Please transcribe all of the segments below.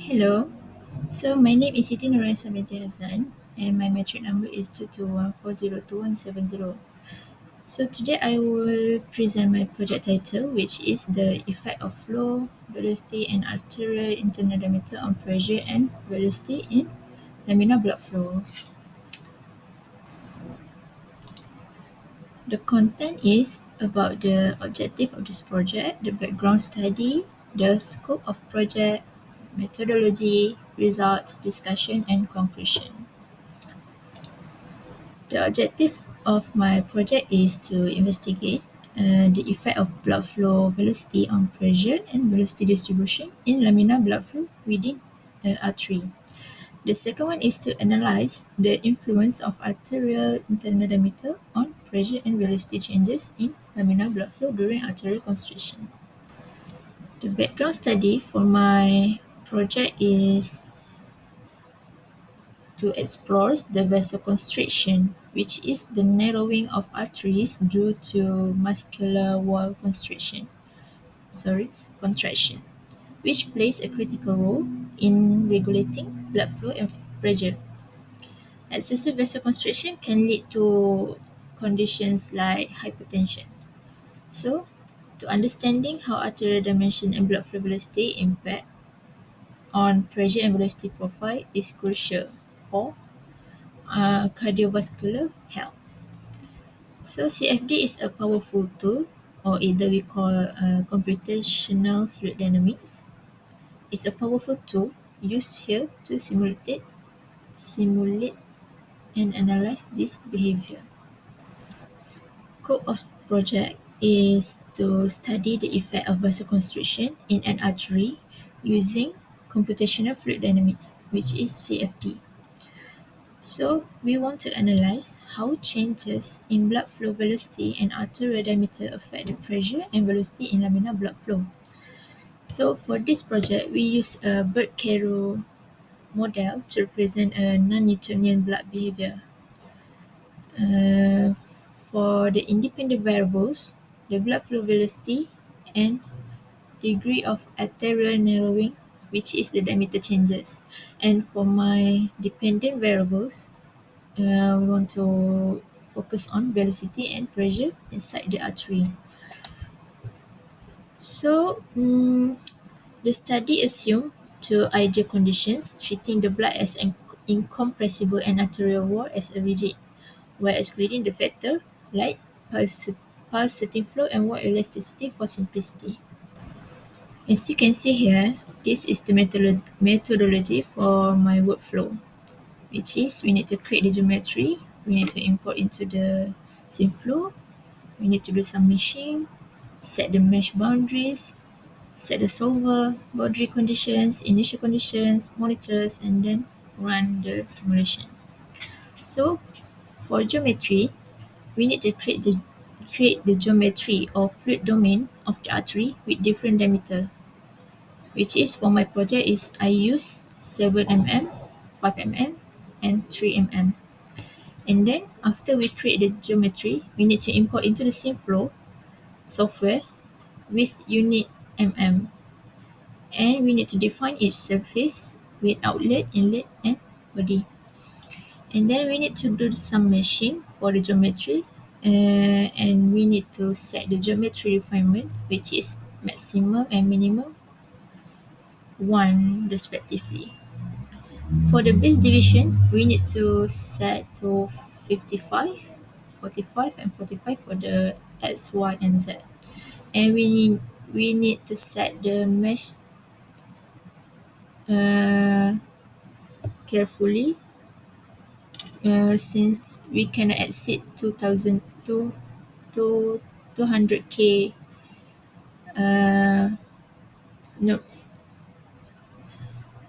Hello. So my name is SITI NURAISAH binti HASSAN and my metric number is 221402170. So today I will present my project title, which is the effect of flow, velocity and arterial internal diameter on pressure and velocity in laminar blood flow. The content is about the objective of this project, the background study, the scope of project, methodology, results, discussion and conclusion. The objective of my project is to investigate the effect of blood flow velocity on pressure and velocity distribution in laminar blood flow within artery. The second one is to analyze the influence of arterial internal diameter on pressure and velocity changes in laminar blood flow during arterial constriction. The background study for my project is to explore the vasoconstriction, which is the narrowing of arteries due to muscular wall contraction, which plays a critical role in regulating blood flow and pressure. Excessive vasoconstriction can lead to conditions like hypertension. So, to understanding how arterial dimension and blood flow velocity impact on pressure and velocity profile is crucial for cardiovascular health. So CFD is a powerful tool, or either we call computational fluid dynamics. It's a powerful tool used here to simulate and analyze this behavior. Scope of project is to study the effect of vasoconstriction in an artery using computational fluid dynamics, which is CFD. So we want to analyze how changes in blood flow velocity and arterial diameter affect the pressure and velocity in laminar blood flow. So for this project, we use a Bird-Caro model to represent a non-Newtonian blood behavior. For the independent variables, the blood flow velocity and degree of arterial narrowing, which is the diameter changes. And for my dependent variables, we want to focus on velocity and pressure inside the artery. So, the study assumed two ideal conditions, treating the blood as incompressible and arterial wall as a rigid, while excluding the factor like pulsating flow and wall elasticity for simplicity. As you can see here, this is the methodology for my workflow, which is we need to create the geometry, we need to import into the scene flow, we need to do some meshing, set the mesh boundaries, set the solver, boundary conditions, initial conditions, monitors, and then run the simulation. So for geometry, we need to create the geometry of fluid domain of the artery with different diameter, which is for my project is I use 7 mm, 5 mm, and 3 mm. And then after we create the geometry, we need to import into the SimFlow software with unit mm. And we need to define each surface with outlet, inlet, and body. And then we need to do some meshing for the geometry, and we need to set the geometry refinement, which is maximum and minimum 1 respectively. For the base division, we need to set to 55, 45, and 45 for the X, Y, and Z. And we need to set the mesh carefully, since we cannot exceed 2000 to 200k nodes.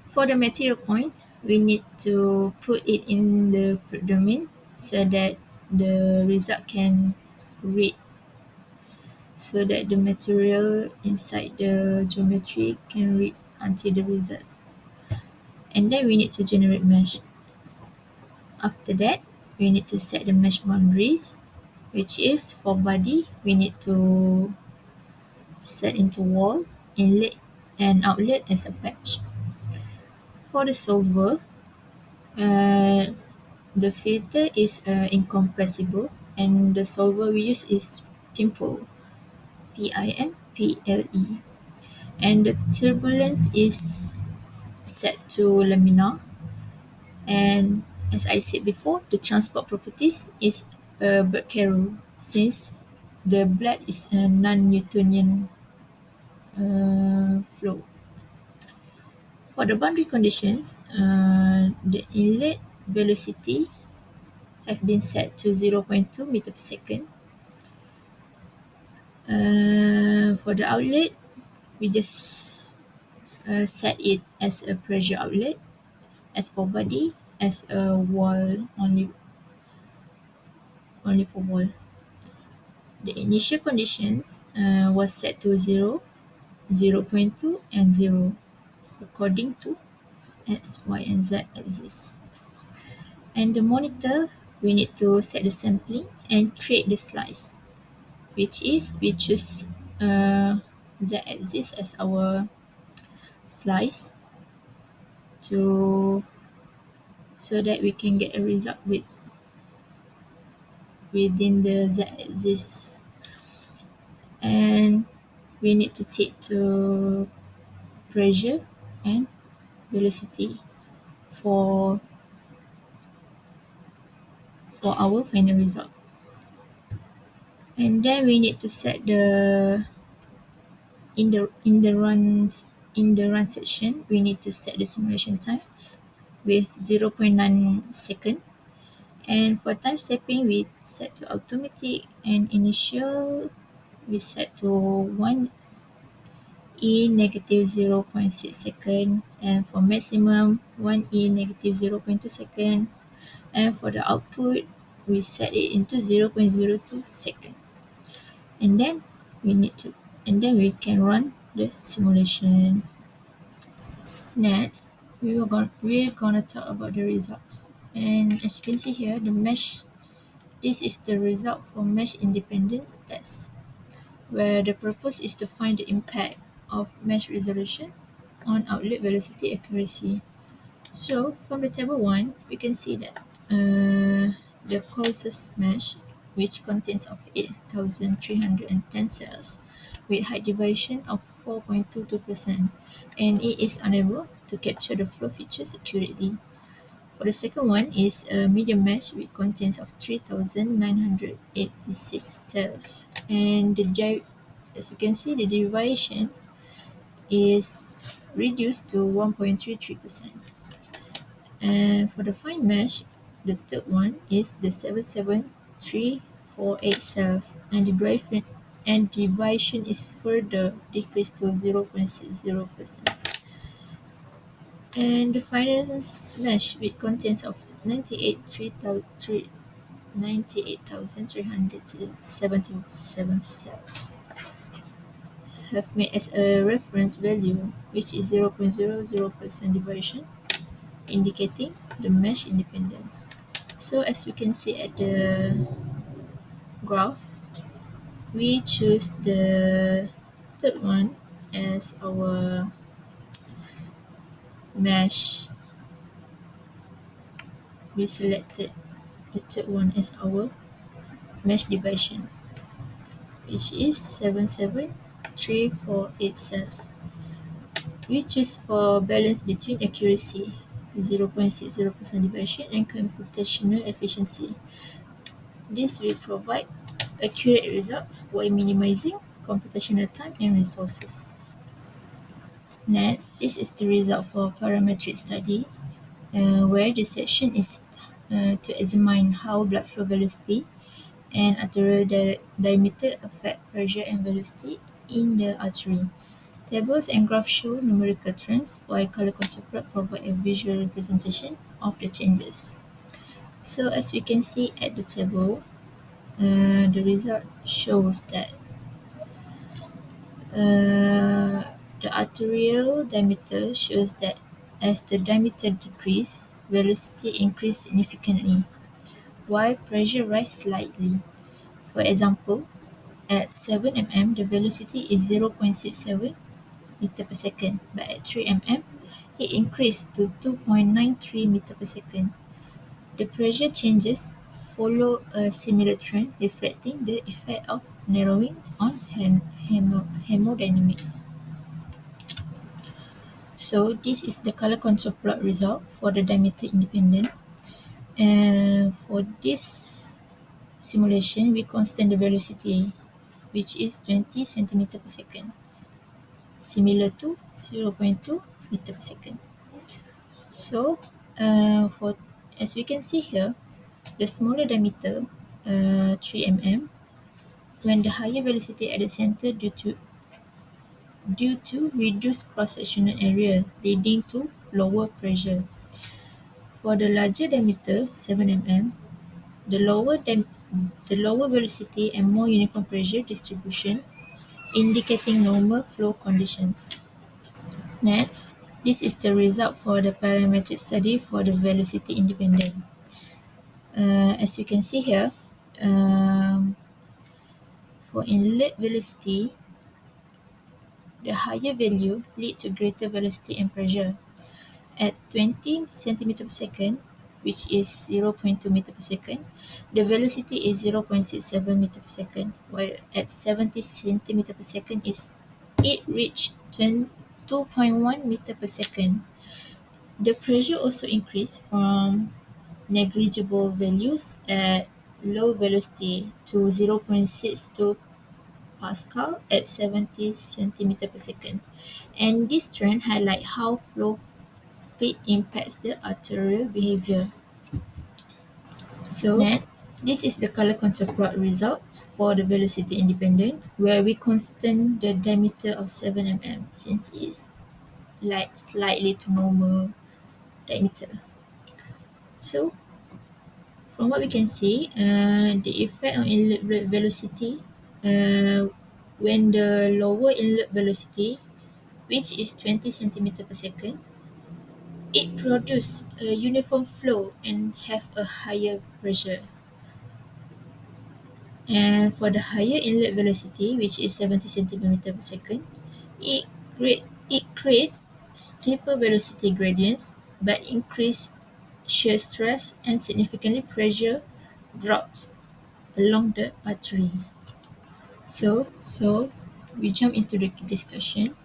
For the material point, we need to put it in the fluid domain so that the result can read, so that the material inside the geometry can read until the result. And then we need to generate mesh. After that, we need to set the mesh boundaries, which is for body, we need to set into wall, inlet, and outlet as a patch. For the solver, uh, the filter is incompressible, and the solver we use is Pimple, Pimple, and the turbulence is set to Laminar. And as I said before, the transport properties is Berkerud, since the blood is a non-Newtonian flow. For the boundary conditions, the inlet velocity have been set to 0.2 meter per second. For the outlet, we just set it as a pressure outlet. As for body, as a wall, only for wall. The initial conditions was set to 0, 0.2 and 0 according to X, Y and Z axis. And the monitor, we need to set the sampling and create the slice, which is we choose Z axis as our slice to so that we can get a result within the Z axis. And we need to take to pressure and velocity for our final result. And then we need to set the in the run section, we need to set the simulation time with 0.9 second. And for time stepping, we set to automatic, and initial we set to 1e negative 0.6 second, and for maximum 1e negative 0.2 second, and for the output we set it into 0.02 second. And then we can run the simulation. Next, we're gonna talk about the results. And as you can see here, this is the result for mesh independence test, where the purpose is to find the impact of mesh resolution on outlet velocity accuracy. So from the table 1, we can see that the closest mesh, which contains of 8,310 cells with height deviation of 4.22%, and it is unable to capture the flow features accurately. For the second one is a medium mesh which contains of 3,986 cells, and as you can see, the deviation is reduced to 1.33%. And for the fine mesh, the third one is the 77348 cells, and the deviation is further decreased to 0.60%. And the finance mesh, which contains of 98,377 cells, have made as a reference value, which is 0.00% deviation, indicating the mesh independence. So as you can see at the graph, we choose the third one as our mesh. We selected the third one as our mesh division, which is 77348 cells. We choose for balance between accuracy, 0.60% division, and computational efficiency. This will provide accurate results while minimizing computational time and resources. Next, this is the result for parametric study, where the section is to examine how blood flow velocity and arterial diameter affect pressure and velocity in the artery. Tables and graphs show numerical trends, while color control plot provide a visual representation of the changes. So as we can see at the table, the result shows that the arterial diameter shows that as the diameter decrease, velocity increase significantly, while pressure rise slightly. For example, at 7 mm, the velocity is 0.67 meter per second, but at 3 mm, it increased to 2.93 meter per second. The pressure changes follow a similar trend, reflecting the effect of narrowing on hemodynamic. So this is the color control plot result for the diameter independent. And for this simulation, we constant the velocity, which is 20 centimeter per second, similar to 0.2 meter per second. So, for as we can see here, the smaller diameter, 3 mm, when the higher velocity at the center due to reduced cross-sectional area, leading to lower pressure. For the larger diameter, 7 mm, the lower velocity and more uniform pressure distribution, indicating normal flow conditions. Next, this is the result for the parametric study for the velocity independent. As you can see here, um, for inlet velocity, the higher value lead to greater velocity and pressure. At 20 centimeter per second, which is 0.2 meter per second, the velocity is 0.67 meter per second, while at 70 centimeter per second it reached 2.1 meter per second. The pressure also increased from negligible values at low velocity to 0.62 Pascal at 70 centimeter per second. And this trend highlight how flow speed impacts the arterial behavior. So this is the color control plot results for the velocity independent, where we constant the diameter of 7 mm since it's like slightly to normal diameter. So from what we can see, the effect on inlet velocity, uh, when the lower inlet velocity, which is 20 centimeter per second, it produce a uniform flow and have a higher pressure. And for the higher inlet velocity, which is 70 centimeter per second, it creates steeper velocity gradients but increased shear stress and significantly pressure drops along the artery. So we jump into the discussion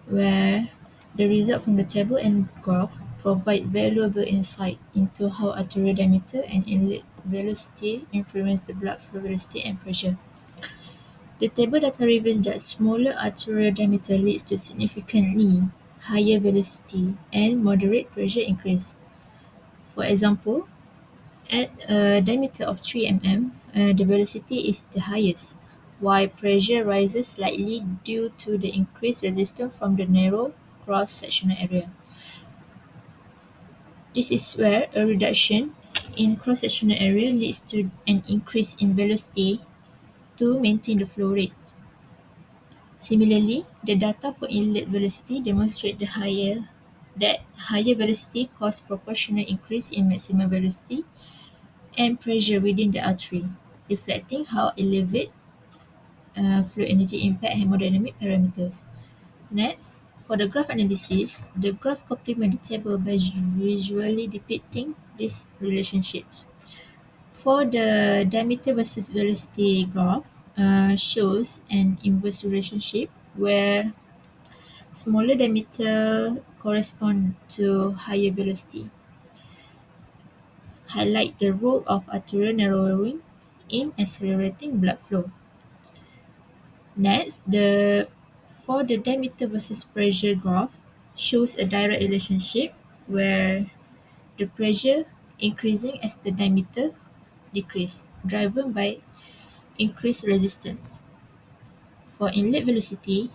where the result from the table and graph provide valuable insight into how arterial diameter and inlet velocity influence the blood flow velocity and pressure. The table data reveals that smaller arterial diameter leads to significantly higher velocity and moderate pressure increase. For example, at a diameter of 3 mm, the velocity is the highest, while pressure rises slightly due to the increased resistance from the narrow cross-sectional area. This is where a reduction in cross-sectional area leads to an increase in velocity to maintain the flow rate. Similarly, the data for inlet velocity demonstrate that higher velocity cause proportional increase in maximum velocity and pressure within the artery, reflecting how elevate flow energy impact hemodynamic parameters. Next, for the graph analysis, the graph complement the table by visually depicting these relationships. For the diameter versus velocity graph, shows an inverse relationship where smaller diameter correspond to higher velocity. Highlight the role of arterial narrowing in accelerating blood flow. Next, for the diameter versus pressure graph shows a direct relationship where the pressure increasing as the diameter decrease, driven by increased resistance. For inlet velocity,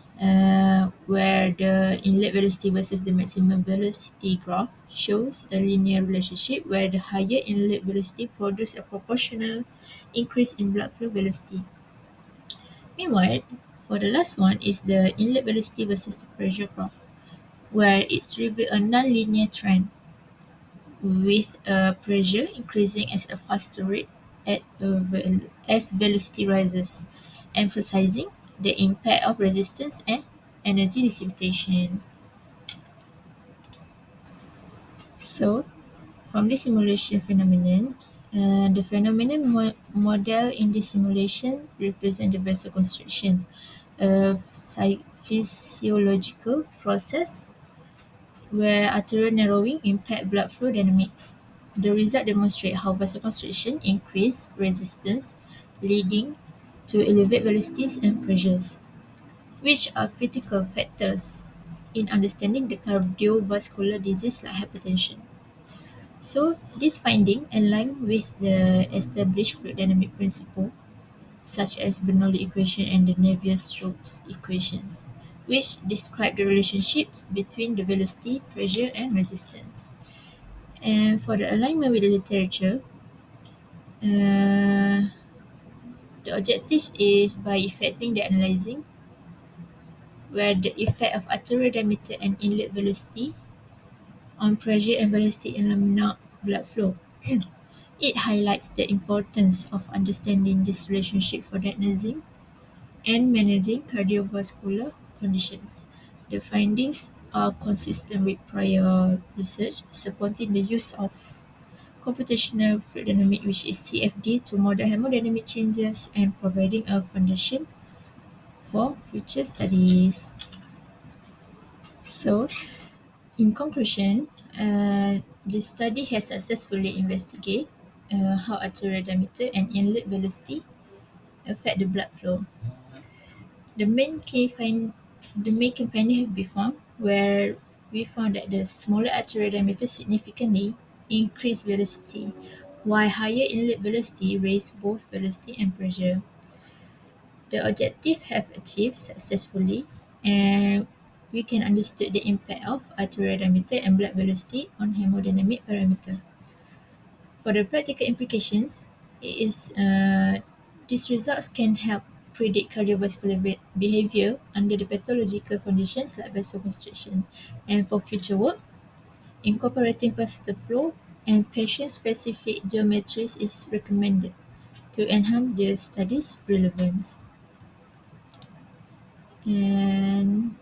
where the inlet velocity versus the maximum velocity graph shows a linear relationship where the higher inlet velocity produces a proportional increase in blood flow velocity. Meanwhile, for the last one is the inlet velocity versus the pressure graph, where it's revealed a non-linear trend with pressure increasing at a faster rate as velocity rises, emphasizing the impact of resistance and energy dissipation. So, from the simulation phenomenon, the phenomenon model in the simulation represent the vasoconstriction, a physiological process where arterial narrowing impact blood flow dynamics. The result demonstrate how vasoconstriction increase resistance, leading to elevated velocities and pressures, which are critical factors in understanding the cardiovascular disease like hypertension. So, this finding align with the established fluid dynamic principle, such as Bernoulli equation and the Navier-Stokes equations, which describe the relationships between the velocity, pressure, and resistance. And for the alignment with the literature, the objective is by effecting the analyzing, where the effect of arterial diameter and inlet velocity on pressure and velocity in laminar blood flow. It highlights the importance of understanding this relationship for diagnosing and managing cardiovascular conditions. The findings are consistent with prior research supporting the use of computational fluid dynamics, which is CFD, to model hemodynamic changes and providing a foundation for future studies. So, in conclusion, the study has successfully investigated how arterial diameter and inlet velocity affect the blood flow. The main key find the main key finding have been found where we found that the smaller arterial diameter significantly increase velocity, while higher inlet velocity raise both velocity and pressure. The objective have achieved successfully, and we can understood the impact of arterial diameter and blood velocity on hemodynamic parameter. For the practical implications, it is these results can help predict cardiovascular behavior under the pathological conditions like vasoconstriction. And for future work, incorporating capacitor flow and patient-specific geometries is recommended to enhance the study's relevance. And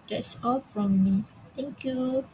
that's all from me. Thank you.